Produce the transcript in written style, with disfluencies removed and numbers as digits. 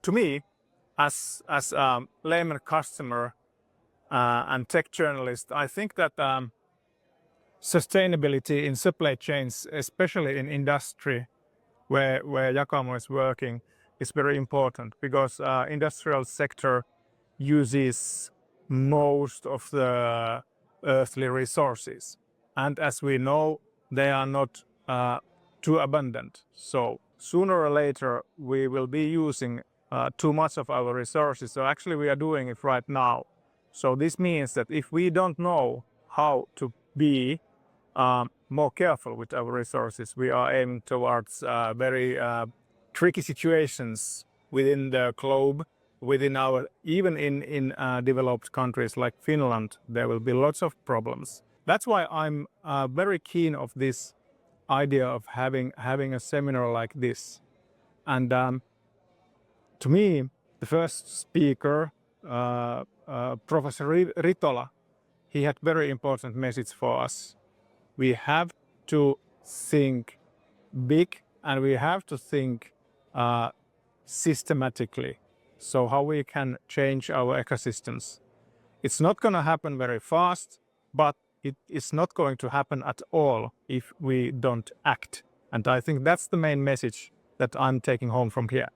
to me, as a layman customer and tech journalist, I think that sustainability in supply chains, especially in industry where Jakamo is working, is very important because industrial sector uses most of the earthly resources. And as we know, they are not too abundant. So sooner or later, we will be using too much of our resources. So actually, we are doing it right now. So this means that if we don't know how to be more careful with our resources, we are aiming towards very tricky situations within the globe, within our, even in developed countries like Finland, there will be lots of problems. That's why I'm very keen of this idea of having a seminar like this. And to me, the first speaker, Professor Ritala, he had very important message for us. We have to think big and we have to think systematically. So how we can change our ecosystems. It's not going to happen very fast, but it is not going to happen at all if we don't act. And I think that's the main message that I'm taking home from here.